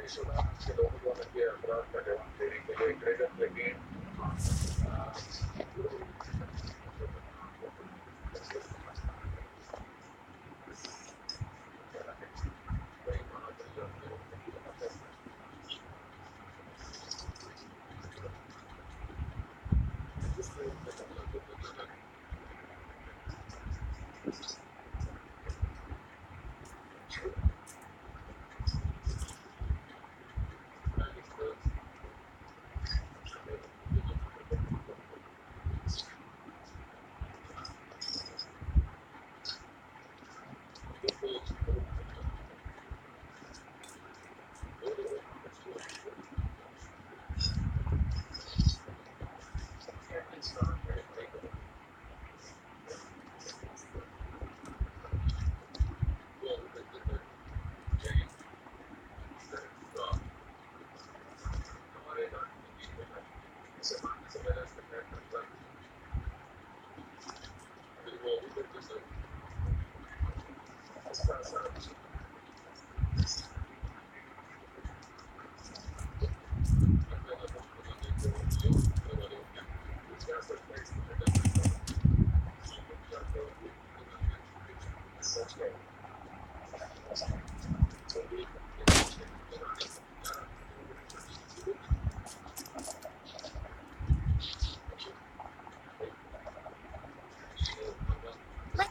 Let's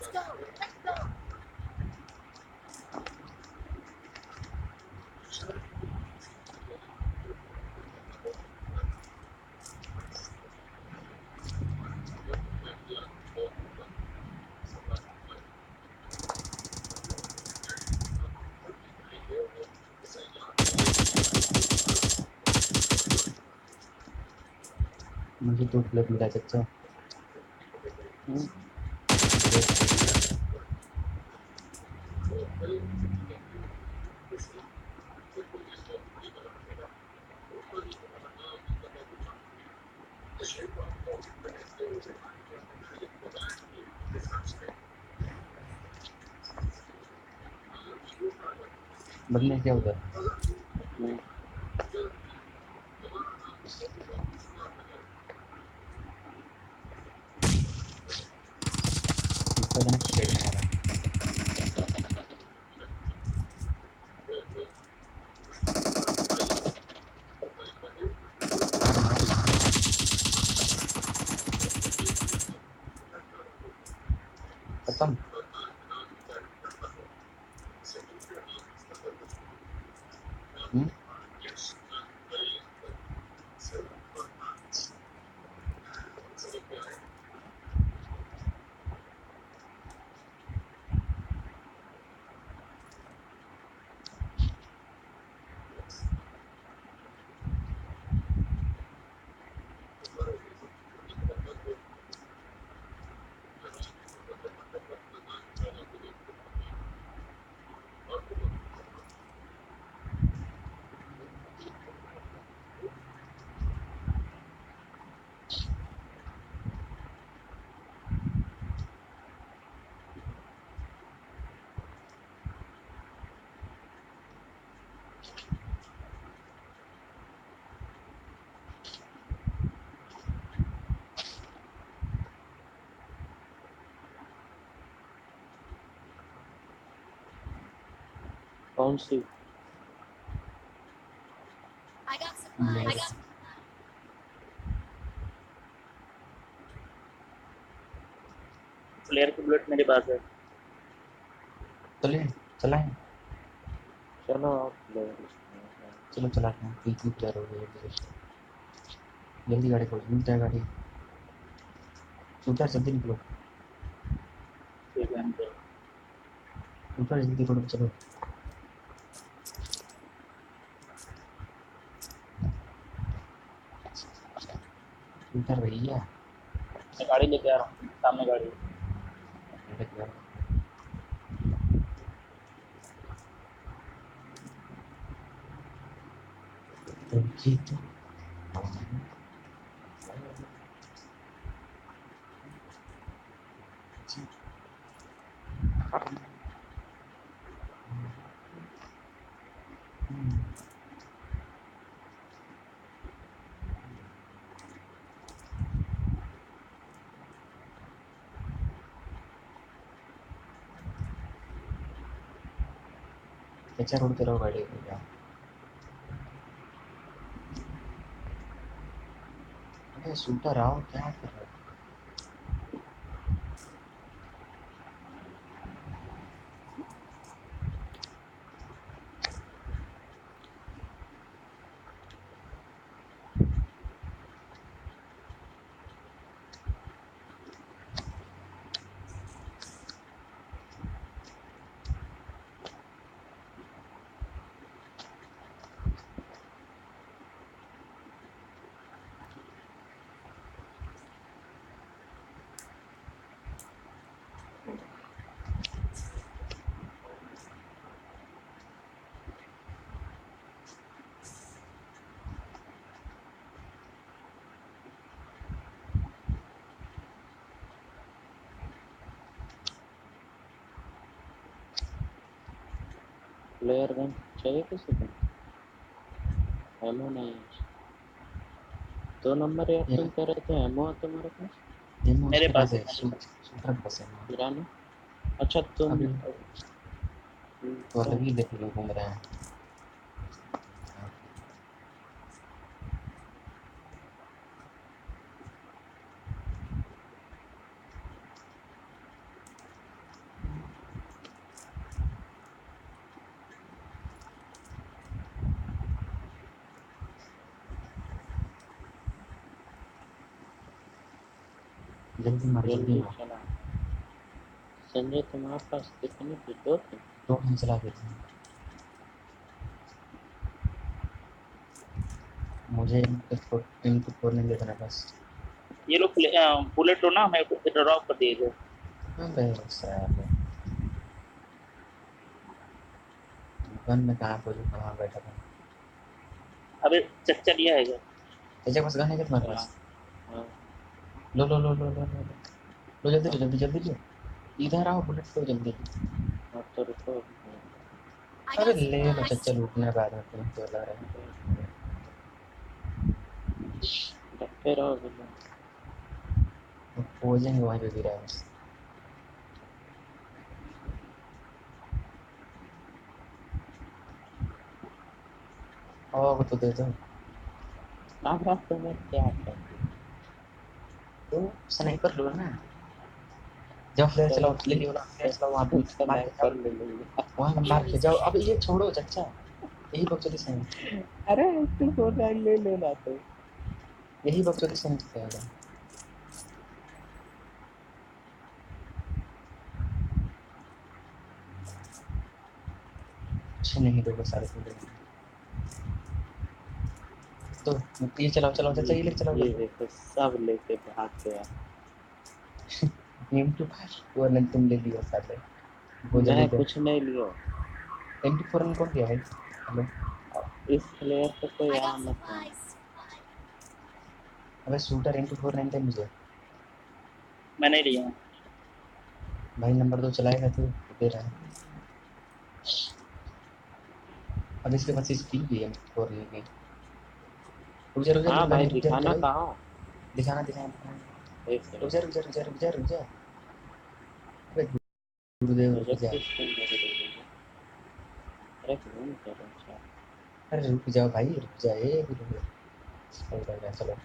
go. Let's go. मुझे तो plate मिला चाचा। बनने क्या उधर इसका जाना प्लेट में आ रहा खत्म। कौन सी? I got supplies. I got player की बुलेट मेरे पास है। चले चलाएं चलो आप चलो चलाते हैं। तीन प्लेयर हो गए जल्दी गाड़ी खोल मिलता है गाड़ी उतर जल्दी निकलो उतर जल्दी करो चलो उतर भैया मैं गाड़ी लेके आ रहा हूँ। सामने गाड़ी जीत अच्छा उड़ते रहो गाड़ी में क्या? अरे शूटर आओ, क्या कर रहे हो? प्लेयर गन चाहिए किसी को? एमओ नहीं है। 2 नंबर यार ये तुम कह रहे थे एमओ है तुम्हारे पास? ये मेरे उसके पास पास है, है, मेरे पास। शूटर के पास है। गिराना। अच्छा तुम अभी तो अलग ही देख लो घूम रहे हैं। जल्दी मार, जल्दी जल्दी मार। चला। संजय तुम्हारे पास कितने थे? 2 थे। तो हम चला देते हैं। मुझे इनको फोड़ने दे देना बस। ये लोग बुलेट लो ना, मैं ड्रॉप कर दिए थे। हाँ बस यार, गन में कहाँ पहुँचू, कहाँ बैठा था। अबे चच्चा लिया है क्या? तेरे पास गन है क्या तुम्हारे चला। पास? हाँ। लो लो लो लो लो लो लो, जल्दी लो, जल्दी जल्दी लो। इधर आओ, बुलेट लो जल्दी। हाँ तो रुको। I अरे got ले लो supplies. चच्चा, लूटने बाद में तुम तो लग रहा है। डरते रहो बिल्कुल। खोजेंगे वहीं पे गिरा है बस। और तो दे दो। आप तुम्हें क्या कर? तो स्नाइपर लो ना। जाओ फ्लेयर चलाओ, लिली वाला फ्लेयर चलाओ, वहाँ पे मार के जाओ। स्नाइपर ले लूंगा। वहाँ मार के Enemies जाओ, अब ahead. ये छोड़ो चच्चा, यही बकचोदी सही। अरे तू बोल रहा है ले लेना तो। यही बकचोदी सही जाएगा। कुछ नहीं दोगे सारे तुम लोग। तो ये चलाओ चलाओ चच्चा, ये लेके चलाओ ये जल्दी। देखो सब लेके भाग गया। M24 वो नहीं तुम ले लियो साले। वो जल्दी मैं दो। कुछ नहीं लिया। M24 में कौन दिया भाई? हेलो। इस प्लेयर पे कोई I आ got मत आना। supplies. अबे शूटर M24 नहीं दे मुझे। मैं नहीं लिया। भाई नंबर 2 चलाएगा तू दे रहा है। अब इसके पास स्किल भी है M24 लेके। रुक जा रुक जा हाँ भाई रुक जा रुक जा दिखाना भाई। कहाँ? दिखाना दिखाना दिखाना। एक रुक सेकंड। जा रुक जा रुक जा रुक जा रुक जा। अबे गुरुदेव रुक मुझे जा। किस दिन लग रही है? अरे घूम कर अच्छा। अरे रुक जाओ भाई, रुक जा, ए गुरुदेव। चलो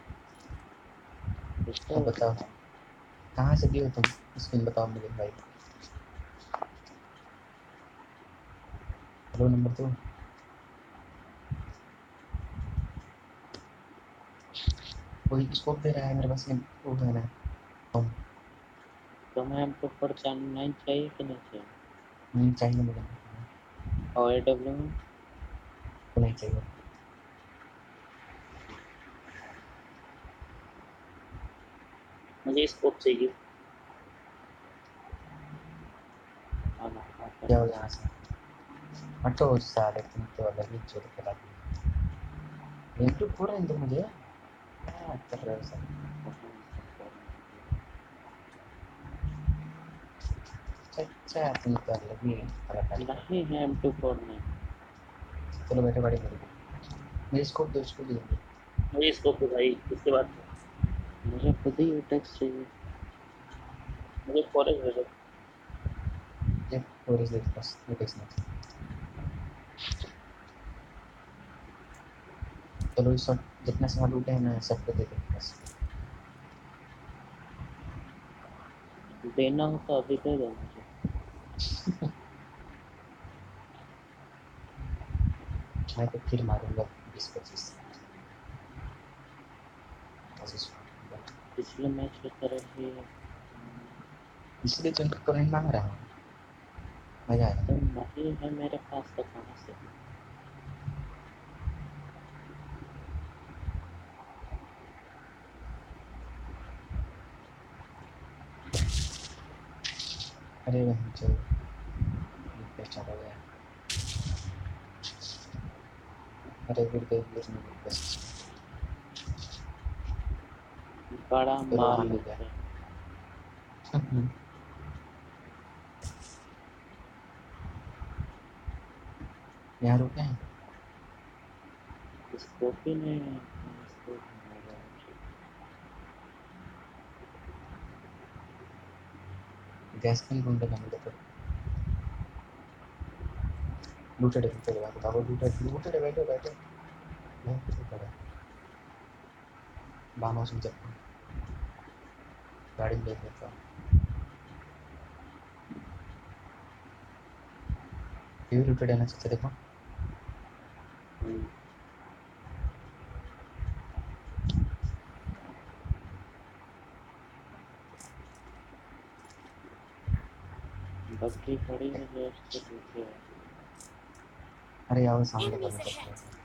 किसको अब बताओ, दिखा? कहाँ से दिए हो तुम? स्किन बताओ मुझे भाई। Hello number 2। कोई स्कोप दे रहा है मेरे पास में, वो है ना। तुम्हें हमको पर चैनल 9 चाहिए कि नहीं चाहिए? चाहिए मुझे। और AW में तो नहीं चाहिए। मुझे स्कोप चाहिए। आना आता जाओ है। यहाँ से, हटो साले, तुम तो अलग ही चोट करा दी। M24 है तो मुझे क्या कर रहे हो सर? अच्छा तुम तो अलग ही कलाकारी नहीं है M24 में। हो। चलो बैठो गाड़ी में। मेरे स्कोप दो, स्कोप दो। मुझे स्कोप दो भाई, इसके बाद मुझे खुद ही UTEX चाहिए। मुझे फॉरेस्ट दे दो। ये फोरेस्ट दे बस, ये देखना। चलो इस शॉट जितना सामान लूटे हैं ना सबको दे दो बस। देना हो तो अभी दे दो मुझे। मैं तो फिर मारूंगा 20-25 कोशिश। पिछले मैच की तरह ही इसलिए तो इनको करेंट मांग रहा हूँ, मजा आएगा। तो नहीं है मेरे पास तो कहाँ से। अरे वही चलो बेचारा हो गया। अरे गुरुदेव गिर नहीं गई बस। बड़ा चलो माल मान लेते गया। हैं। यहाँ रुके हैं। इसको भी नहीं है, इसको भी नहीं है। गैस पिन ढूंढेगा मुझे तो। लूटेड भागो भागो लूटेड बैठो बैठो। मैं किधर पड़ा बानो सुन सकता हूँ। गाड़ी में देख लेता हूँ। ये भी लूटेड है ना सबसे देखो। बग्गी खड़ी है जस्ट के पीछे। अरे आओ सामने Enemies करने ahead. सकते हैं।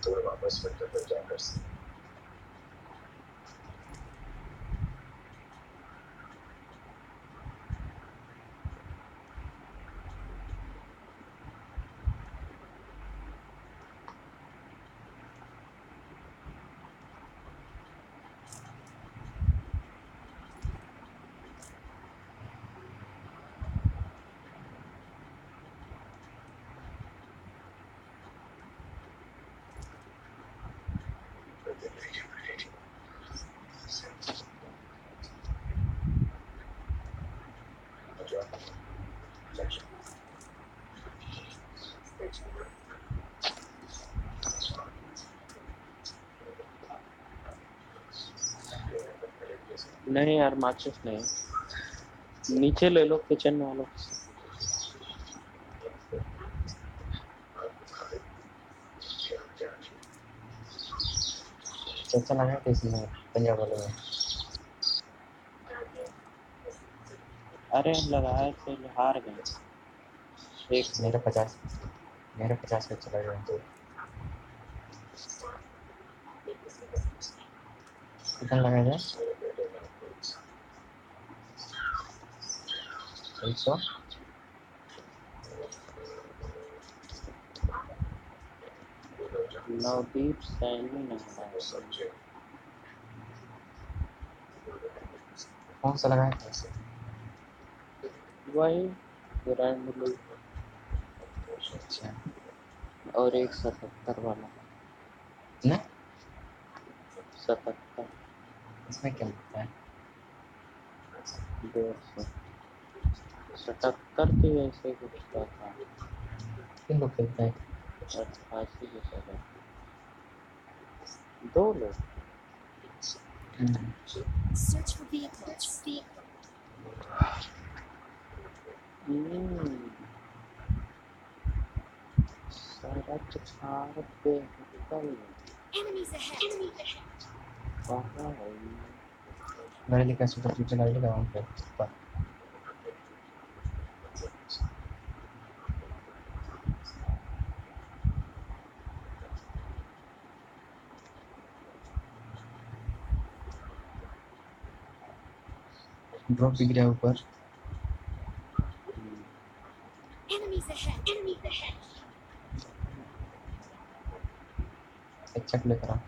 तो वापस फिल्टर पर जाकर से नहीं यार माचिस नहीं, नीचे ले लो किचन वालों से। चर्चा लगा थे इसमें पंजाब वालों में। अरे लगाए थे हार गए एक से। मेरा 50 का चला गया तो कितना लगाया जाए 100। नवदीप सैनी ने हराया। कौन सा लगाया था इसे? वही ग्रैंड लूट अच्छा और एक 77 वाला। ना 77 इसमें क्या लगता है? 150 77 के ऐसे कुछ का था। किन लोग खेलते हैं? 88 के तरह 2 लोग। Search for vehicles. सड़क पार पे निकल Enemies ahead. कहाँ है? गाड़ी लेकर सुपर फ्यूचर गाड़ी लगा वहाँ पे ऊपर। ड्रॉप भी गिरा ऊपर। Enemies ahead. अच्छा लेकर आओ।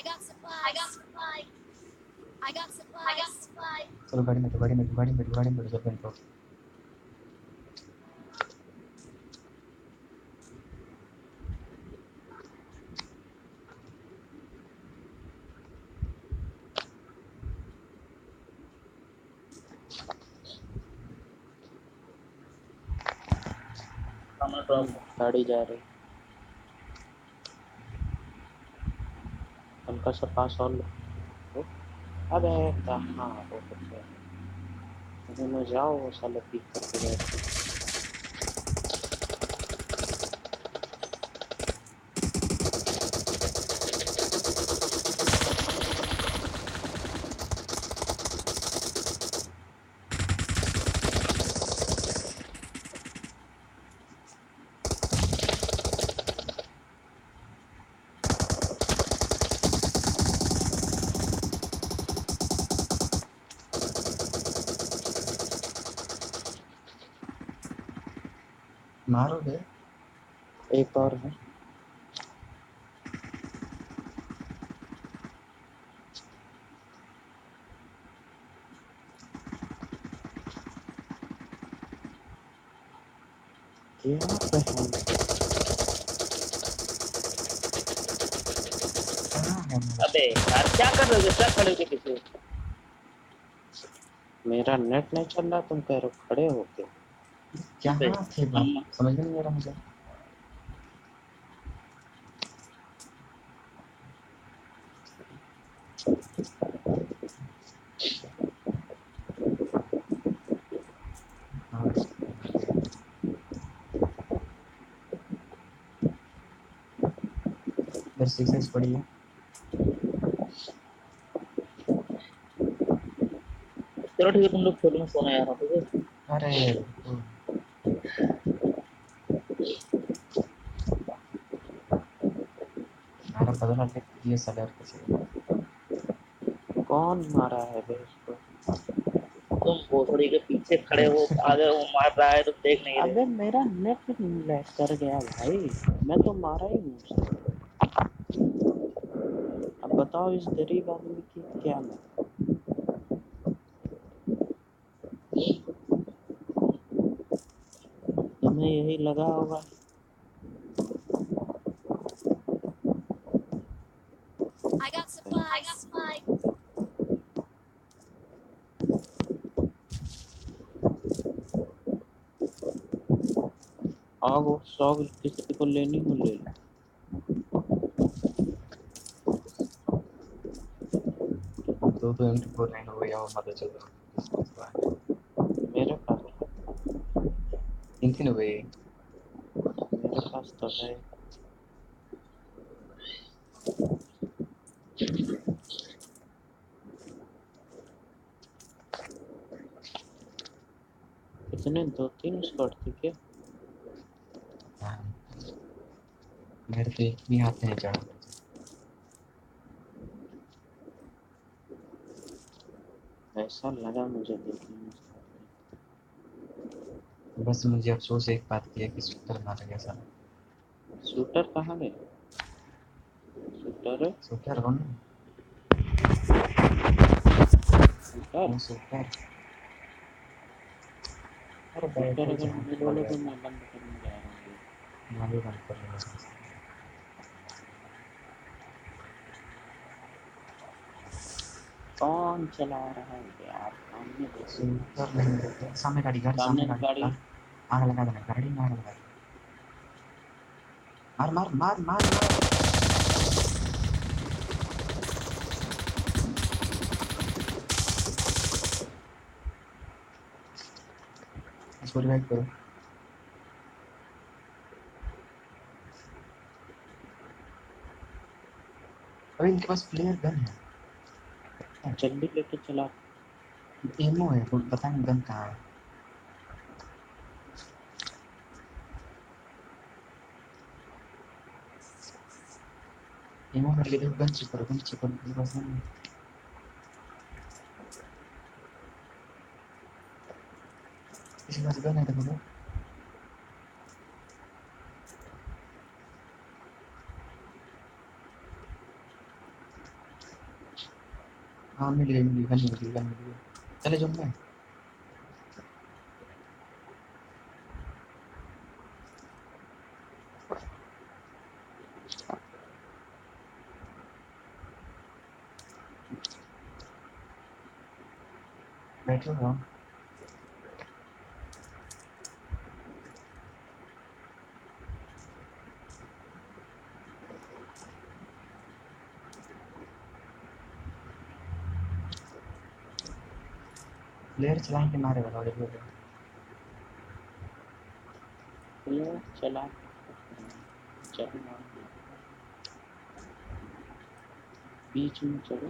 I got supplies. I got supplies. I got supplies. I got supplies. चलो गाड़ी में तो गाड़ी में तो गाड़ी में तो गाड़ी में तो जल्दी निकलो। सामने ड्रॉप गाड़ी जा रही, हल्का सा पास और लो। अबे कहाँ हो सकते हैं, जाओ वो साले पीक करके गए। मारोगे? एक और है, क्या पहन कहाँ है मेरा? अबे यार क्या कर रहे हो, क्या खड़े हो पीछे? मेरा नेट नहीं चल रहा, तुम कह रहे हो खड़े होके। कहाँ थे बाप, समझ में नहीं आ रहा मुझे। हाँ, इधर 6x पड़ी है। चलो ठीक है, तुम लोग खेलो, मैं सोना यार ठीक है। अरे रुको। मेरा बदला ले ये सलर कैसे? कौन मारा है बे इसको? तुम भोसड़ी के पीछे खड़े हो, आगे वो मार रहा है, तुम देख नहीं रहे। अबे मेरा नेट लैग कर गया भाई, मैं तो मारा ही हूँ उसे। अब बताओ इस गरीब आदमी की क्या मैं। तुम्हें यही लगा होगा। I got supplies. I got supplies. आग 100 किसी को लेनी हो ले लो। दो दो M249 हो गया और मदद चल रहा है। मेरे पास तीन हो गई। मेरे पास तो है। कितने 2-3 स्क्वाड थे क्या? हाँ, मेरे तो एक भी हाथ नहीं चढ़ा। ऐसा लगा मुझे देखने में। बस मुझे अफसोस एक बात की है कि शूटर मारा गया साला। शूटर कहाँ गया? शूटर शूटर कौन? Shooter shooter. अरे शूटर बैटरी अगर जहाँ मुझे पड़ बोलो गया तो था। मैं बंद करने जा रहा हूँ। मैं भी बंद कर रहा हूँ। कौन चला रहा है यार? सामने देखो, शूटर नहीं मिलते। सामने गाड़ी गाड़ी सामने सामने गाड़ी गाड़ी। आग लगा देना गाड़ी में आग लगा। मार मार मार मार मार। इसको रिवाइव करो। अरे इनके पास प्लेयर गन है। जल्दी लेके चला। एमओ है तो पता नहीं गन कहाँ है। एमओ मेरे लिए गन चेक करो मेरे पास नहीं है। किसी के पास गन है तो बोलो। हाँ मिल गई गन मिल गई गन मिल गई। चले जाऊँ मैं। बैठो ना। प्लेयर चलाएंगे मारे वाला वाले बोल ये चला चलना बीच में चलो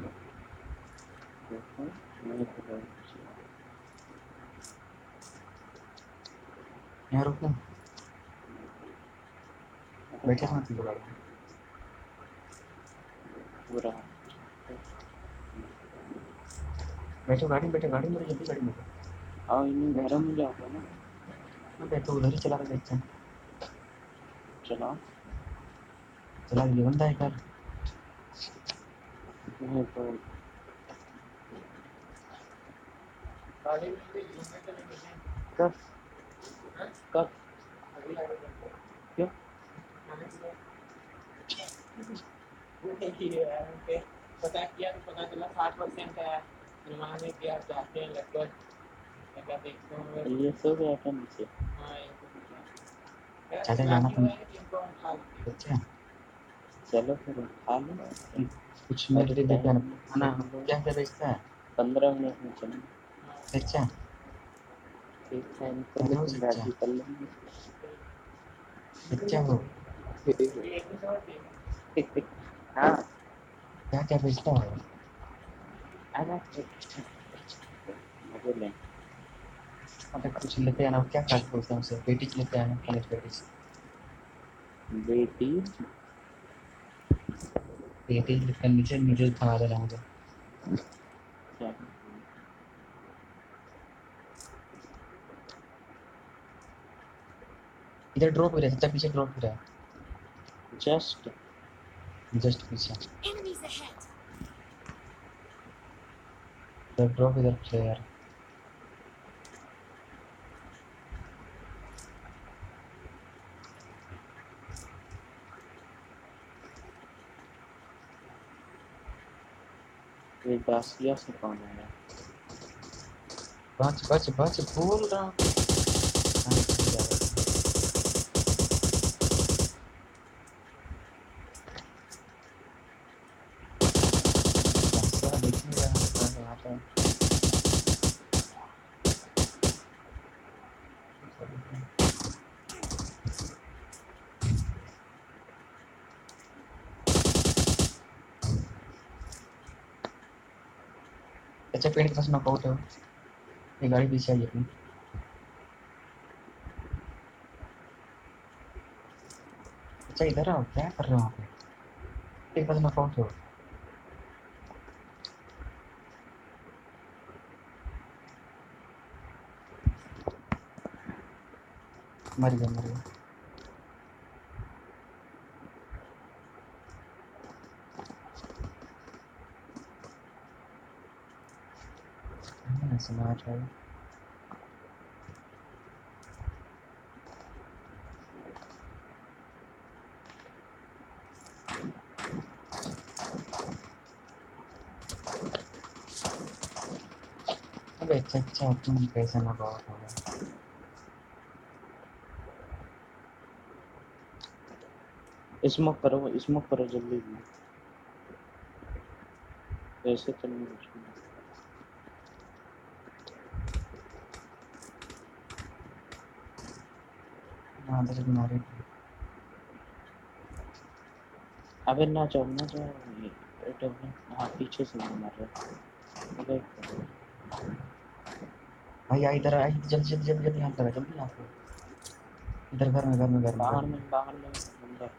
देखो मैं तो यहाँ रुक ना। बैठे मत बोला। पूरा बैठो गाड़ी में, बैठो गाड़ी में, जल्दी गाड़ी में। और इन्हें घर में जाओगे ना बैठो उधर ही चला रहे देखते हैं। चला चला ये बंदा है कर। नहीं तो कब कब क्यों पता किया तो पता चला 60% है। अनुमान है कि आप जाते हैं लगभग क्या देखते होंगे। ये सो गया था नीचे हाँ ये तो चले जाना तुम। तो अच्छा चलो फिर खा लो कुछ मेरे लिए लेके आना खाना। क्या क्या बेचता है? 15 मिनट में चलेंगे अच्छा ठीक है निकल हेलो लेकिन सच्चा। राजी कर लेंगे सच्चा हो हाँ क्या क्या बेचता है? आना मजे लें मतलब कुछ लेते आना। क्या खास बोलते हैं उसे? पेटीज लेते आना, पनीर पेटीज। बेटी पेटीज लेकर नीचे नीचे खा देना मुझे। क्या इधर ड्रॉप हो रहा है सच्चा, पीछे ड्रॉप हो रहा है जस्ट जस्ट पीछे। Enemies ahead. इधर ड्रॉप इधर पीछे यार। ये दासिया से कौन आया बच बच बच बोल रहा हूँ। देखिएगा कहाँ आता है। अच्छा पेड़ के पास नॉकआउट है। ये गाड़ी पीछे आई अपनी। अच्छा इधर आओ, क्या कर रहे हो वहाँ पे? पेड़ के पास नॉकआउट हो। मर गया मर गया। समझ रहा है। अबे अच्छा तुम कैसे नॉकआउट हो गए? स्मोक करो जल्दी ऐसे तो नहीं हाँ तो मारे। अबे ना जाओ ये तो हाँ पीछे से मार रहा अबे भाई आ इधर आई जल्दी जल्दी जल्दी जल्दी यहाँ पर जल्दी यहाँ पे। इधर घर में बाहर में अंदर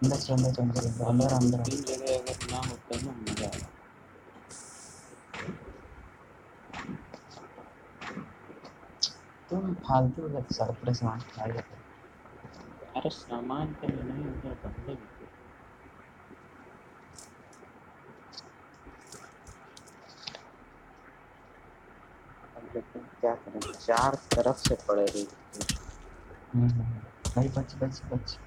अंदर से अंदर से अंदर अंदर अंदर। तीन जगह अगर ना होता ना मजा आया तुम फालतू का सारा पूरा सामान खा जाते हो। अरे सामान के लिए नहीं उधर बंदे भी थे लेकिन क्या करें, चार तरफ से पड़े रही। भाई बच बच बच।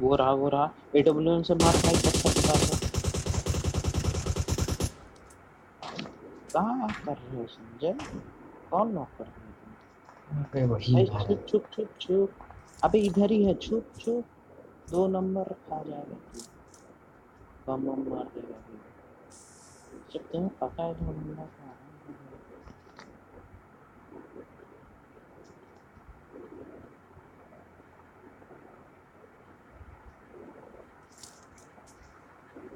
वो रहा AWM से मार भाई, पत्थर के पास है। कहाँ कर रहे हो संजय, कौन नॉक कर रहे हो तुम? अरे वही भाई मारा। छुप छुप छुप छुप, अबे इधर ही है, छुप छुप। 2 नंबर खा जाएगा तू, बम बम मार देगा अभी। जब तुम्हें पता है 2 नंबर का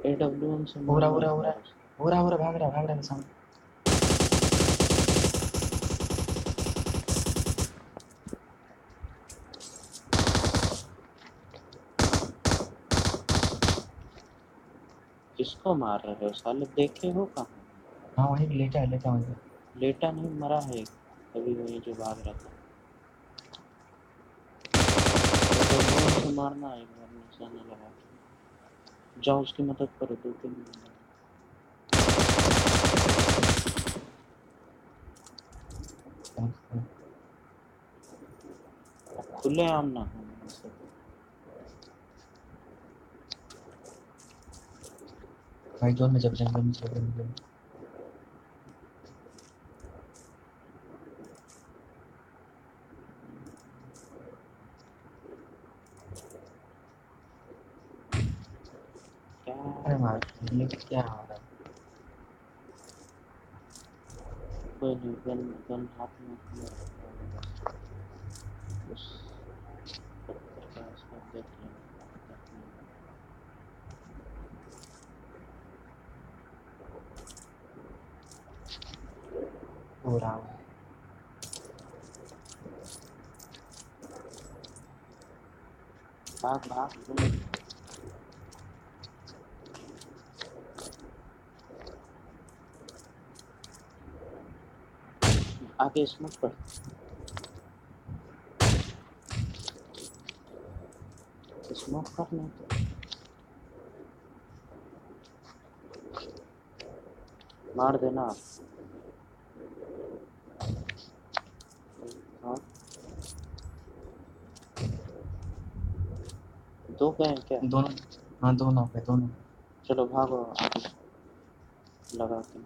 AWM से हो रहा मारना। भाग रहा सामने। किसको मार रहे हो साले, देखे हो कहाँ? हाँ वहीं पे लेटा वहीं पे। लेटा नहीं, मरा है अभी वही जो भाग रहा था। AWM से मारना एक बार निशाना लगा के। जाओ उसकी मदद करो, 2-3 मिनट। खुले आम ना हो ऐसे। भाई जोन में जब जंगल में चले क्या अरे मार ये क्या हो रहा है। कोई नहीं, गन हाथ में रखा। उस पत्थर के आसपास देख लेना। हो रहा है। भाग भाग आगे स्मोक पर। स्मोक करना तो मार देना। हाँ 2 गए क्या? दोनों। हाँ दोनों पे दोनों। चलो भागो लगा के।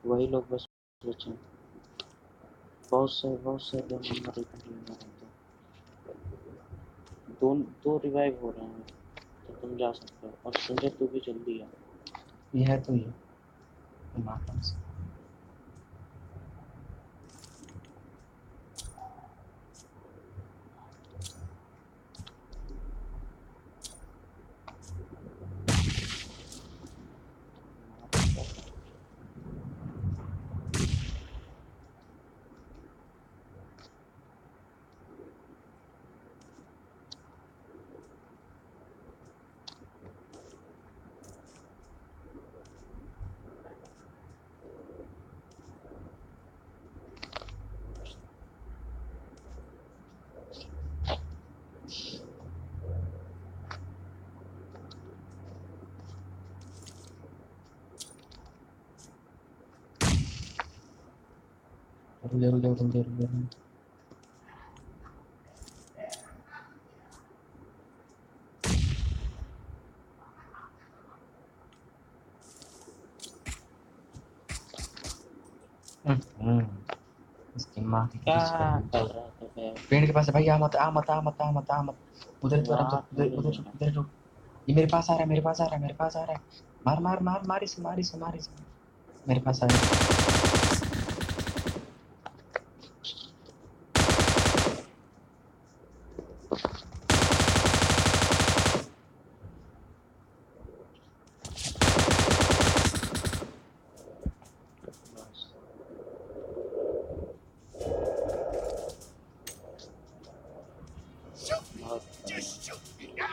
वही लोग बस बचे, बहुत से 2 नंबर इधर ही रहते। 2 रिवाइव हो रहे हैं, तो तुम जा सकते हो। और संजय तू भी जल्दी आ। ये है तो ये मारता से। रुक जा। इसकी माँ की क्या किस्मत। कर रहा था बे? पेड़ के पास है भाई। आ मत। उधर तो आराम से वहाँ थोड़ी उधर है। उधर रुक। ये मेरे पास आ रहा है मेरे पास आ रहा है। मार इसे। मेरे पास आ रहा है। बस बहुत बढ़िया।